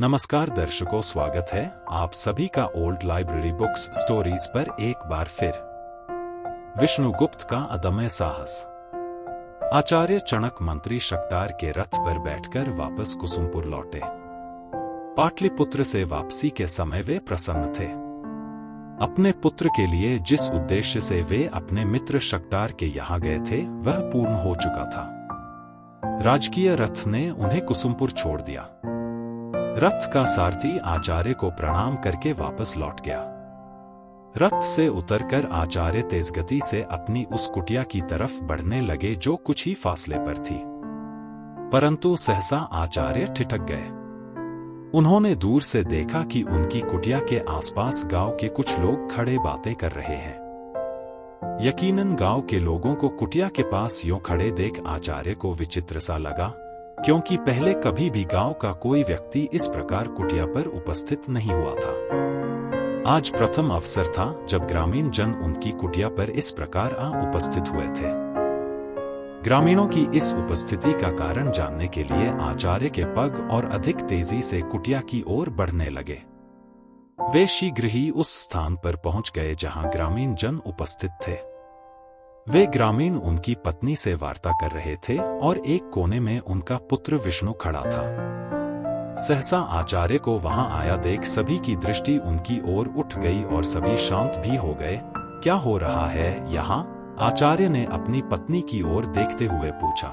नमस्कार दर्शकों, स्वागत है आप सभी का ओल्ड लाइब्रेरी बुक्स स्टोरीज पर एक बार फिर। विष्णुगुप्त का अदम्य साहस। आचार्य चणक मंत्री शक्टार के रथ पर बैठकर वापस कुसुमपुर लौटे। पाटलिपुत्र से वापसी के समय वे प्रसन्न थे। अपने पुत्र के लिए जिस उद्देश्य से वे अपने मित्र शक्टार के यहाँ गए थे वह पूर्ण हो चुका था। राजकीय रथ ने उन्हें कुसुमपुर छोड़ दिया। रथ का सारथी आचार्य को प्रणाम करके वापस लौट गया। रथ से उतरकर आचार्य तेज गति से अपनी उस कुटिया की तरफ बढ़ने लगे जो कुछ ही फासले पर थी, परंतु सहसा आचार्य ठिठक गए। उन्होंने दूर से देखा कि उनकी कुटिया के आसपास गांव के कुछ लोग खड़े बातें कर रहे हैं। यकीनन गांव के लोगों को कुटिया के पास यूं खड़े देख आचार्य को विचित्र सा लगा, क्योंकि पहले कभी भी गांव का कोई व्यक्ति इस प्रकार कुटिया पर उपस्थित नहीं हुआ था। आज प्रथम अवसर था जब ग्रामीण जन उनकी कुटिया पर इस प्रकार उपस्थित हुए थे। ग्रामीणों की इस उपस्थिति का कारण जानने के लिए आचार्य के पग और अधिक तेजी से कुटिया की ओर बढ़ने लगे। वे शीघ्र ही उस स्थान पर पहुंच गए जहां ग्रामीण जन उपस्थित थे। वे ग्रामीण उनकी पत्नी से वार्ता कर रहे थे और एक कोने में उनका पुत्र विष्णु खड़ा था। सहसा आचार्य को वहां आया देख सभी की दृष्टि उनकी ओर उठ गई और सभी शांत भी हो गए। क्या हो रहा है यहाँ? आचार्य ने अपनी पत्नी की ओर देखते हुए पूछा।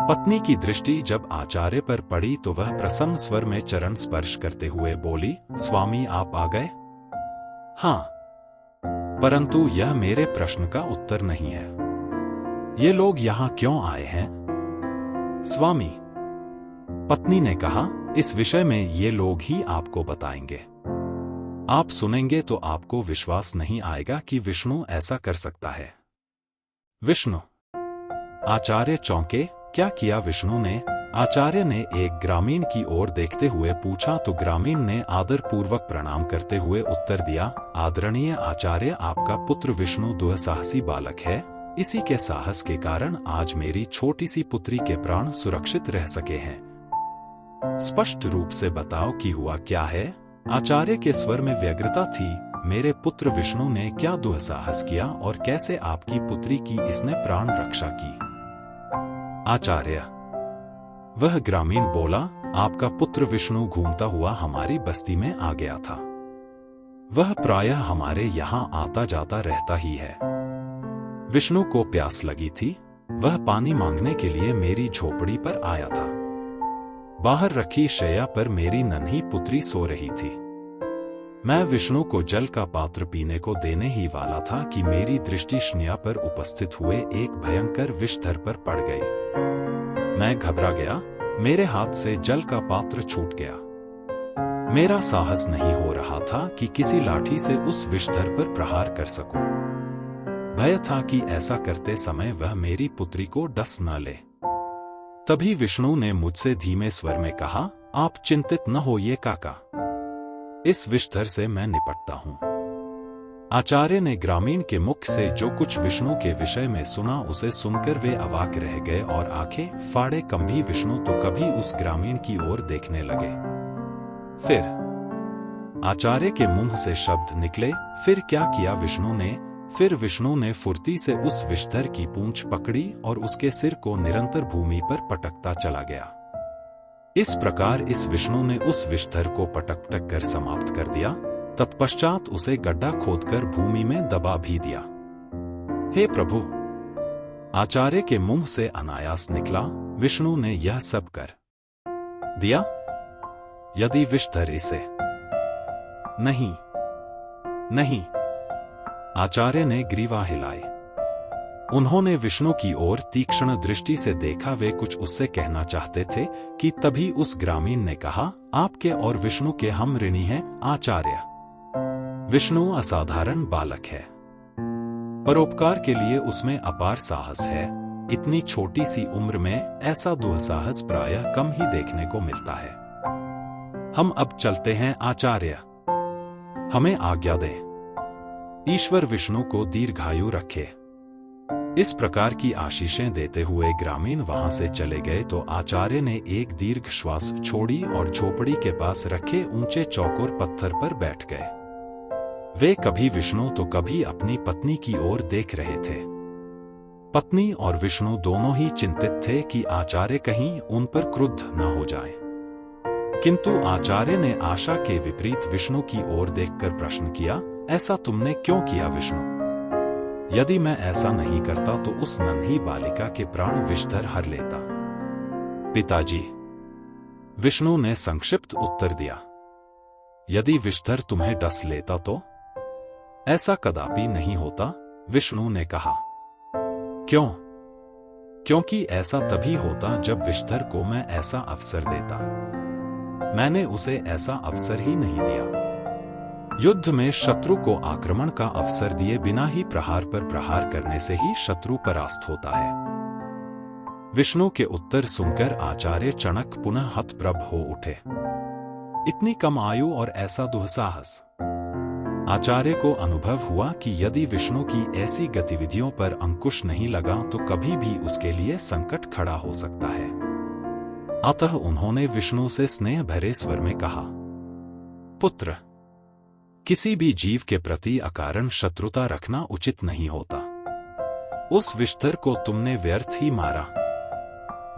पत्नी की दृष्टि जब आचार्य पर पड़ी तो वह प्रसन्न स्वर में चरण स्पर्श करते हुए बोली, स्वामी आप आ गए? हाँ, परंतु यह मेरे प्रश्न का उत्तर नहीं है। ये लोग यहां क्यों आए हैं? स्वामी, पत्नी ने कहा, इस विषय में ये लोग ही आपको बताएंगे। आप सुनेंगे तो आपको विश्वास नहीं आएगा कि विष्णु ऐसा कर सकता है। विष्णु? आचार्य चौंके। क्या किया विष्णु ने? आचार्य ने एक ग्रामीण की ओर देखते हुए पूछा तो ग्रामीण ने आदर पूर्वक प्रणाम करते हुए उत्तर दिया, आदरणीय आचार्य, आपका पुत्र विष्णु दुस्साहसी बालक है। इसी के साहस के कारण आज मेरी छोटी सी पुत्री के प्राण सुरक्षित रह सके हैं। स्पष्ट रूप से बताओ कि हुआ क्या है? आचार्य के स्वर में व्यग्रता थी। मेरे पुत्र विष्णु ने क्या दुस्साहस किया और कैसे आपकी पुत्री की इसने प्राण रक्षा की? आचार्य? वह ग्रामीण बोला, आपका पुत्र विष्णु घूमता हुआ हमारी बस्ती में आ गया था। वह प्रायः हमारे यहाँ आता जाता रहता ही है। विष्णु को प्यास लगी थी। वह पानी मांगने के लिए मेरी झोपड़ी पर आया था। बाहर रखी शैया पर मेरी नन्ही पुत्री सो रही थी। मैं विष्णु को जल का पात्र पीने को देने ही वाला था कि मेरी दृष्टि शैया पर उपस्थित हुए एक भयंकर विषधर पर पड़ गई। मैं घबरा गया। मेरे हाथ से जल का पात्र छूट गया। मेरा साहस नहीं हो रहा था कि किसी लाठी से उस विषधर पर प्रहार कर सकूं। भय था कि ऐसा करते समय वह मेरी पुत्री को डस न ले। तभी विष्णु ने मुझसे धीमे स्वर में कहा, आप चिंतित न होइए काका, इस विषधर से मैं निपटता हूं। आचार्य ने ग्रामीण के मुख से जो कुछ विष्णु के विषय में सुना उसे सुनकर वे अवाक रह गए और आंखें फाड़े कभी विष्णु तो कभी उस ग्रामीण की ओर देखने लगे। फिर आचार्य के मुंह से शब्द निकले, फिर क्या किया विष्णु ने? फिर विष्णु ने फुर्ती से उस विषधर की पूंछ पकड़ी और उसके सिर को निरंतर भूमि पर पटकता चला गया। इस प्रकार इस विष्णु ने उस विषधर को पटक पटक कर समाप्त कर दिया। तत्पश्चात उसे गड्ढा खोदकर भूमि में दबा भी दिया। हे प्रभु! आचार्य के मुंह से अनायास निकला, विष्णु ने यह सब कर दिया? यदि विषधर इसे नहीं नहीं। आचार्य ने ग्रीवा हिलाए। उन्होंने विष्णु की ओर तीक्ष्ण दृष्टि से देखा। वे कुछ उससे कहना चाहते थे कि तभी उस ग्रामीण ने कहा, आपके और विष्णु के हम ऋणी हैं आचार्य। विष्णु असाधारण बालक है। परोपकार के लिए उसमें अपार साहस है। इतनी छोटी सी उम्र में ऐसा दुस्साहस प्रायः कम ही देखने को मिलता है। हम अब चलते हैं आचार्य, हमें आज्ञा दें। ईश्वर विष्णु को दीर्घायु रखे। इस प्रकार की आशीषें देते हुए ग्रामीण वहां से चले गए तो आचार्य ने एक दीर्घ श्वास छोड़ी और झोपड़ी के पास रखे ऊंचे चौकोर पत्थर पर बैठ गए। वे कभी विष्णु तो कभी अपनी पत्नी की ओर देख रहे थे। पत्नी और विष्णु दोनों ही चिंतित थे कि आचार्य कहीं उन पर क्रुद्ध न हो जाए। किंतु आचार्य ने आशा के विपरीत विष्णु की ओर देखकर प्रश्न किया, ऐसा तुमने क्यों किया विष्णु? यदि मैं ऐसा नहीं करता तो उस नन्ही बालिका के प्राण विषधर हर लेता। पिताजी, विष्णु ने संक्षिप्त उत्तर दिया, यदि विषधर तुम्हें डस लेता तो? ऐसा कदापि नहीं होता, विष्णु ने कहा। क्यों? क्योंकि ऐसा तभी होता जब विषधर को मैं ऐसा अवसर देता। मैंने उसे ऐसा अवसर ही नहीं दिया। युद्ध में शत्रु को आक्रमण का अवसर दिए बिना ही प्रहार पर प्रहार करने से ही शत्रु परास्त होता है। विष्णु के उत्तर सुनकर आचार्य चणक पुनः हतप्रभ हो उठे। इतनी कम आयु और ऐसा दुस्साहस। आचार्य को अनुभव हुआ कि यदि विष्णु की ऐसी गतिविधियों पर अंकुश नहीं लगा तो कभी भी उसके लिए संकट खड़ा हो सकता है। अतः उन्होंने विष्णु से स्नेह भरे स्वर में कहा, पुत्र, किसी भी जीव के प्रति अकारण शत्रुता रखना उचित नहीं होता। उस विषधर को तुमने व्यर्थ ही मारा।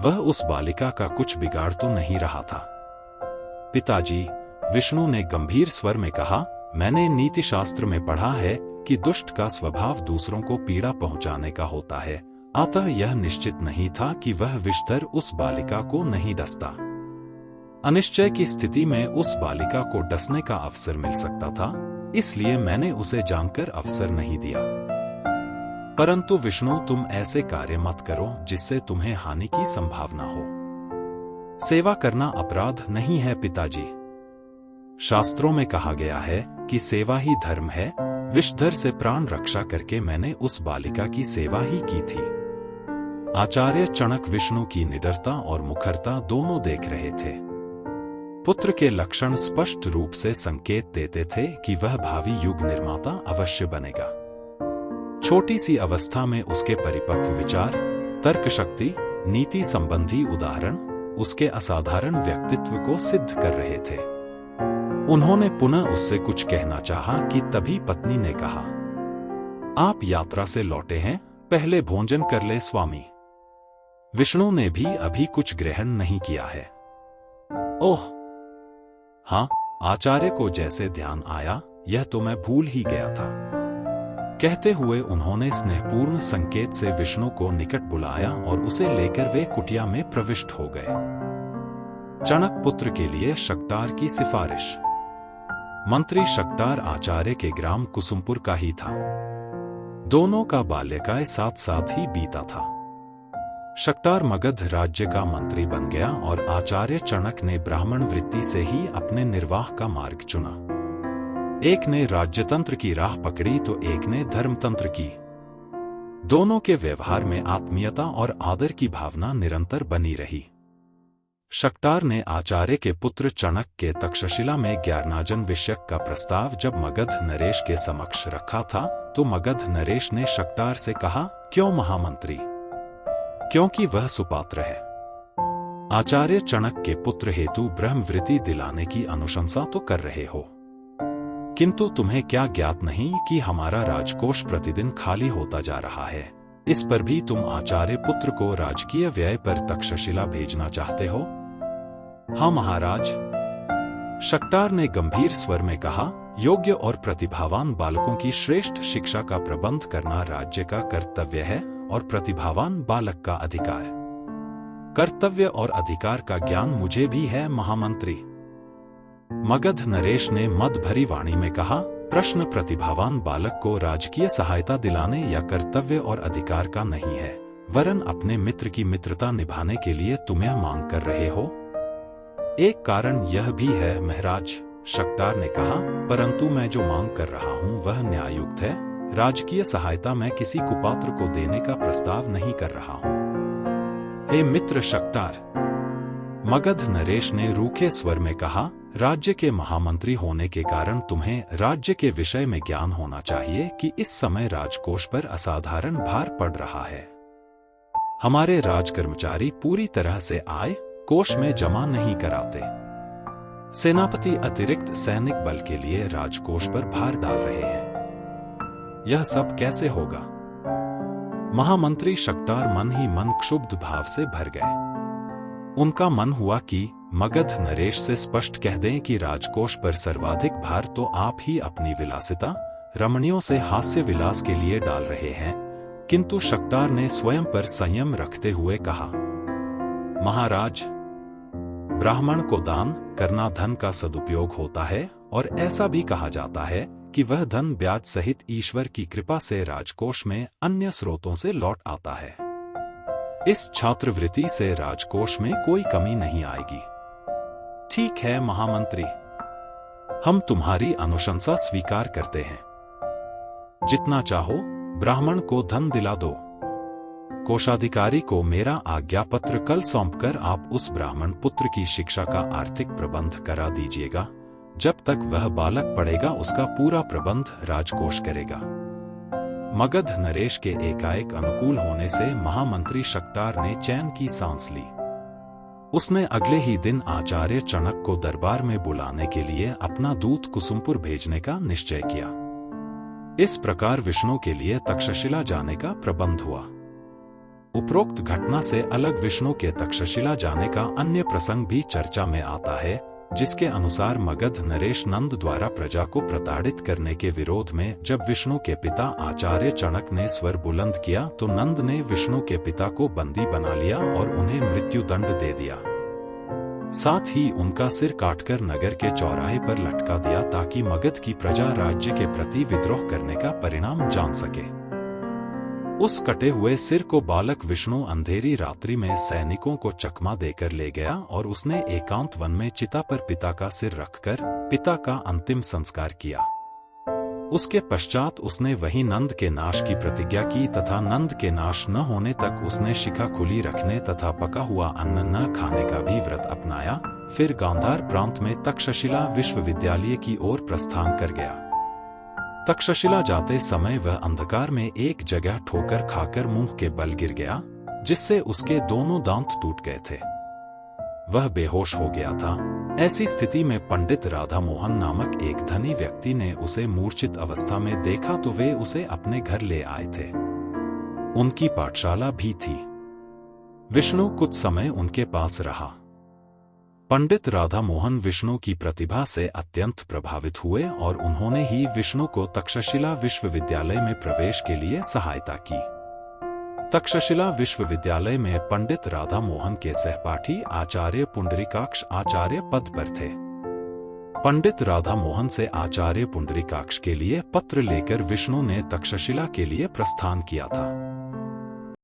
वह उस बालिका का कुछ बिगाड़ तो नहीं रहा था। पिताजी, विष्णु ने गंभीर स्वर में कहा, मैंने नीति शास्त्र में पढ़ा है कि दुष्ट का स्वभाव दूसरों को पीड़ा पहुंचाने का होता है। अतः यह निश्चित नहीं था कि वह विषधर उस बालिका को नहीं डसता। अनिश्चय की स्थिति में उस बालिका को डसने का अवसर मिल सकता था, इसलिए मैंने उसे जानकर अवसर नहीं दिया। परंतु विष्णु, तुम ऐसे कार्य मत करो जिससे तुम्हें हानि की संभावना हो। सेवा करना अपराध नहीं है पिताजी। शास्त्रों में कहा गया है कि सेवा ही धर्म है। विषधर से प्राण रक्षा करके मैंने उस बालिका की सेवा ही की थी। आचार्य चणक विष्णु की निडरता और मुखरता दोनों देख रहे थे। पुत्र के लक्षण स्पष्ट रूप से संकेत देते थे कि वह भावी युग निर्माता अवश्य बनेगा। छोटी सी अवस्था में उसके परिपक्व विचार, तर्क शक्ति, नीति संबंधी उदाहरण उसके असाधारण व्यक्तित्व को सिद्ध कर रहे थे। उन्होंने पुनः उससे कुछ कहना चाहा कि तभी पत्नी ने कहा, आप यात्रा से लौटे हैं, पहले भोजन कर ले स्वामी। विष्णु ने भी अभी कुछ ग्रहण नहीं किया है। ओह हाँ, आचार्य को जैसे ध्यान आया, यह तो मैं भूल ही गया था। कहते हुए उन्होंने स्नेहपूर्ण संकेत से विष्णु को निकट बुलाया और उसे लेकर वे कुटिया में प्रविष्ट हो गए। चणक पुत्र के लिए शक्टार की सिफारिश। मंत्री शक्टार आचार्य के ग्राम कुसुमपुर का ही था। दोनों का बाल्यकाल साथ साथ ही बीता था। शक्टार मगध राज्य का मंत्री बन गया और आचार्य चणक ने ब्राह्मण वृत्ति से ही अपने निर्वाह का मार्ग चुना। एक ने राज्यतंत्र की राह पकड़ी तो एक ने धर्मतंत्र की। दोनों के व्यवहार में आत्मीयता और आदर की भावना निरंतर बनी रही। शक्टार ने आचार्य के पुत्र चणक के तक्षशिला में ज्ञानार्जन विषयक का प्रस्ताव जब मगध नरेश के समक्ष रखा था तो मगध नरेश ने शक्टार से कहा, क्यों महामंत्री? क्योंकि वह सुपात्र है। आचार्य चणक के पुत्र हेतु ब्रह्मवृत्ति दिलाने की अनुशंसा तो कर रहे हो, किंतु तुम्हें क्या ज्ञात नहीं कि हमारा राजकोष प्रतिदिन खाली होता जा रहा है। इस पर भी तुम आचार्य पुत्र को राजकीय व्यय पर तक्षशिला भेजना चाहते हो? हाँ महाराज, शक्टार ने गंभीर स्वर में कहा, योग्य और प्रतिभावान बालकों की श्रेष्ठ शिक्षा का प्रबंध करना राज्य का कर्तव्य है और प्रतिभावान बालक का अधिकार। कर्तव्य और अधिकार का ज्ञान मुझे भी है महामंत्री। मगध नरेश ने मद भरी वाणी में कहा, प्रश्न प्रतिभावान बालक को राजकीय सहायता दिलाने या कर्तव्य और अधिकार का नहीं है, वरन अपने मित्र की मित्रता निभाने के लिए तुम यह मांग कर रहे हो। एक कारण यह भी है महाराज, शक्टार ने कहा, परंतु मैं जो मांग कर रहा हूं वह न्याययुक्त है। राजकीय सहायता मैं किसी कुपात्र को देने का प्रस्ताव नहीं कर रहा हूं। हे मित्र शक्टार, मगध नरेश ने रूखे स्वर में कहा, राज्य के महामंत्री होने के कारण तुम्हें राज्य के विषय में ज्ञान होना चाहिए कि इस समय राजकोष पर असाधारण भार पड़ रहा है। हमारे राजकर्मचारी पूरी तरह से आय कोष में जमा नहीं कराते। सेनापति अतिरिक्त सैनिक बल के लिए राजकोष पर भार डाल रहे हैं। यह सब कैसे होगा? महामंत्री शक्टार मन ही मन क्षुब्ध भाव से भर गए। उनका मन हुआ कि मगध नरेश से स्पष्ट कह दें कि राजकोष पर सर्वाधिक भार तो आप ही अपनी विलासिता रमणियों से हास्य विलास के लिए डाल रहे हैं, किंतु शक्टार ने स्वयं पर संयम रखते हुए कहा, महाराज, ब्राह्मण को दान करना धन का सदुपयोग होता है और ऐसा भी कहा जाता है कि वह धन ब्याज सहित ईश्वर की कृपा से राजकोष में अन्य स्रोतों से लौट आता है। इस छात्रवृत्ति से राजकोष में कोई कमी नहीं आएगी। ठीक है महामंत्री, हम तुम्हारी अनुशंसा स्वीकार करते हैं। जितना चाहो ब्राह्मण को धन दिला दो। कोषाधिकारी को मेरा आज्ञापत्र कल सौंपकर आप उस ब्राह्मण पुत्र की शिक्षा का आर्थिक प्रबंध करा दीजिएगा। जब तक वह बालक पढ़ेगा उसका पूरा प्रबंध राजकोष करेगा। मगध नरेश के एकाएक अनुकूल होने से महामंत्री शक्टार ने चैन की सांस ली। उसने अगले ही दिन आचार्य चणक को दरबार में बुलाने के लिए अपना दूत कुसुमपुर भेजने का निश्चय किया। इस प्रकार विष्णु के लिए तक्षशिला जाने का प्रबंध हुआ। उपरोक्त घटना से अलग विष्णु के तक्षशिला जाने का अन्य प्रसंग भी चर्चा में आता है, जिसके अनुसार मगध नरेश नंद द्वारा प्रजा को प्रताड़ित करने के विरोध में जब विष्णु के पिता आचार्य चणक ने स्वर बुलंद किया तो नंद ने विष्णु के पिता को बंदी बना लिया और उन्हें मृत्युदंड दे दिया। साथ ही उनका सिर काटकर नगर के चौराहे पर लटका दिया ताकि मगध की प्रजा राज्य के प्रति विद्रोह करने का परिणाम जान सके। उस कटे हुए सिर को बालक विष्णु अंधेरी रात्रि में सैनिकों को चकमा देकर ले गया और उसने एकांत वन में चिता पर पिता का सिर रखकर पिता का अंतिम संस्कार किया। उसके पश्चात उसने वहीं नंद के नाश की प्रतिज्ञा की तथा नंद के नाश न होने तक उसने शिखा खुली रखने तथा पका हुआ अन्न न खाने का भी व्रत अपनाया। फिर गांधार प्रांत में तक्षशिला विश्वविद्यालय की ओर प्रस्थान कर गया। तक्षशिला जाते समय वह अंधकार में एक जगह ठोकर खाकर मुंह के बल गिर गया, जिससे उसके दोनों दांत टूट गए थे। वह बेहोश हो गया था। ऐसी स्थिति में पंडित राधा मोहन नामक एक धनी व्यक्ति ने उसे मूर्छित अवस्था में देखा तो वे उसे अपने घर ले आए थे। उनकी पाठशाला भी थी। विष्णु कुछ समय उनके पास रहा। पंडित राधा मोहन विष्णु की प्रतिभा से अत्यंत प्रभावित हुए और उन्होंने ही विष्णु को तक्षशिला विश्वविद्यालय में प्रवेश के लिए सहायता की। तक्षशिला विश्वविद्यालय में पंडित राधा मोहन के सहपाठी आचार्य पुंडरीकाक्ष आचार्य पद पर थे। पंडित राधा मोहन से आचार्य पुंडरीकाक्ष के लिए पत्र लेकर विष्णु ने तक्षशिला के लिए प्रस्थान किया था।